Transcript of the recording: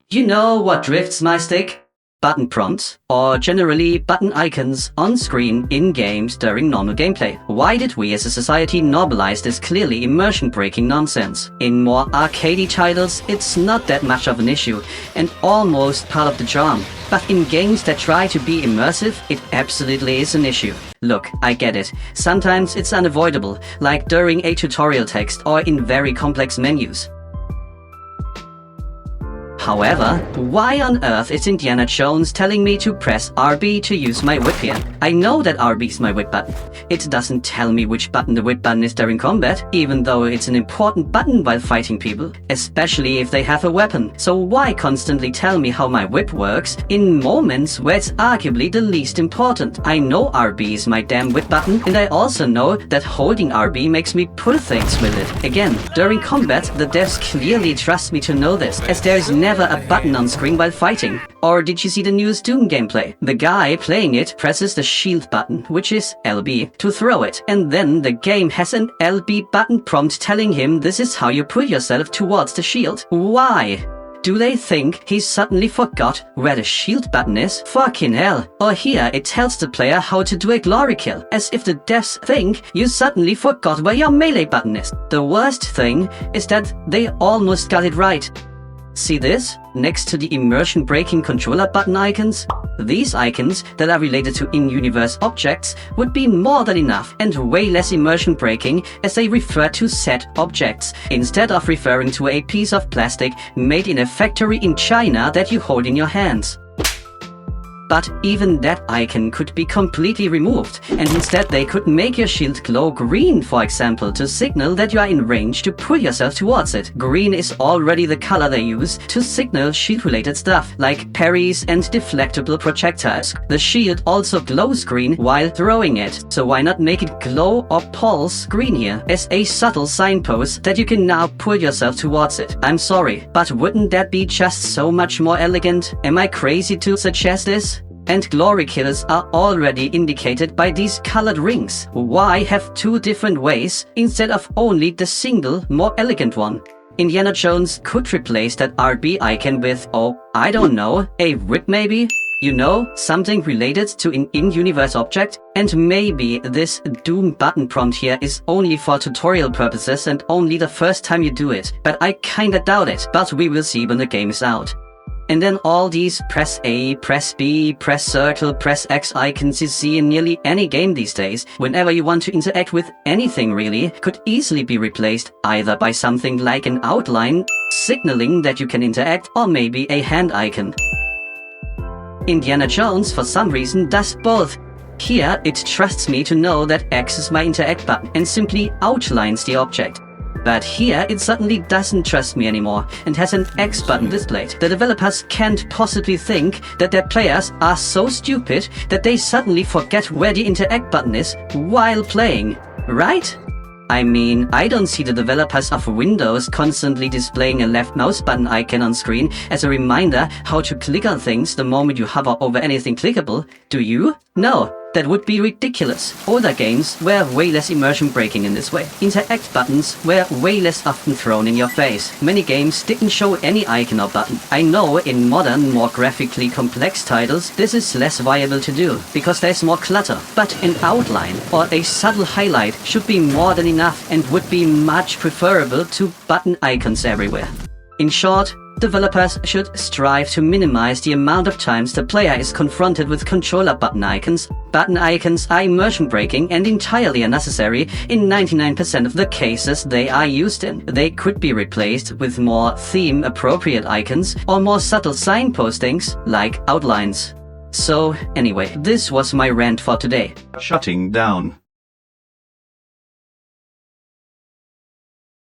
You know what drifts my stick? Button prompts, or generally button icons on screen in games during normal gameplay. Why did we as a society normalize this clearly immersion-breaking nonsense? In more arcadey titles, it's not that much of an issue, and almost part of the charm. But in games that try to be immersive, it absolutely is an issue. Look, I get it. Sometimes it's unavoidable, like during a tutorial text or in very complex menus. However, why on earth is Indiana Jones telling me to press RB to use my whip here? I know that RB is my whip button. It doesn't tell me which button the whip button is during combat, even though it's an important button while fighting people, especially if they have a weapon. So why constantly tell me how my whip works in moments where it's arguably the least important? I know RB is my damn whip button, and I also know that holding RB makes me pull things with it. Again, during combat, the devs clearly trust me to know this, as there is never a button on screen while fighting. Or did you see the newest Doom gameplay? The guy playing it presses the shield button, which is LB, to throw it, and then the game has an LB button prompt telling him this is how you pull yourself towards the shield. Why? Do they think he suddenly forgot where the shield button is? Fucking hell. Or here it tells the player how to do a glory kill, as if the devs think you suddenly forgot where your melee button is. The worst thing is that they almost got it right. See this? Next to the immersion-breaking controller button icons? These icons that are related to in-universe objects would be more than enough and way less immersion-breaking, as they refer to set objects, instead of referring to a piece of plastic made in a factory in China that you hold in your hands. But even that icon could be completely removed, and instead they could make your shield glow green, for example, to signal that you are in range to pull yourself towards it. Green is already the color they use to signal shield-related stuff, like parries and deflectable projectiles. The shield also glows green while throwing it, so why not make it glow or pulse green here, as a subtle signpost that you can now pull yourself towards it. I'm sorry, but wouldn't that be just so much more elegant? Am I crazy to suggest this? And glory kills are already indicated by these colored rings. Why have two different ways instead of only the single, more elegant one? Indiana Jones could replace that RB icon with, oh, I don't know, a whip maybe? You know, something related to an in-universe object? And maybe this Doom button prompt here is only for tutorial purposes and only the first time you do it. But I kinda doubt it, but we will see when the game is out. And then all these press A, press B, press circle, press X icons you see in nearly any game these days, whenever you want to interact with anything really, could easily be replaced either by something like an outline, signaling that you can interact, or maybe a hand icon. Indiana Jones, for some reason, does both. Here, it trusts me to know that X is my interact button and simply outlines the object. But here, it suddenly doesn't trust me anymore and has an X button displayed. The developers can't possibly think that their players are so stupid that they suddenly forget where the interact button is while playing, right? I mean, I don't see the developers of Windows constantly displaying a left mouse button icon on screen as a reminder how to click on things the moment you hover over anything clickable. Do you? No. That would be ridiculous. Older games were way less immersion breaking in this way. Interact buttons were way less often thrown in your face. Many games didn't show any icon or button. I know in modern, more graphically complex titles this is less viable to do, because there's more clutter. But an outline or a subtle highlight should be more than enough and would be much preferable to button icons everywhere. In short, developers should strive to minimize the amount of times the player is confronted with controller button icons. Button icons are immersion breaking and entirely unnecessary in 99% of the cases they are used in. They could be replaced with more theme appropriate icons or more subtle signpostings like outlines. So anyway, this was my rant for today. Shutting down.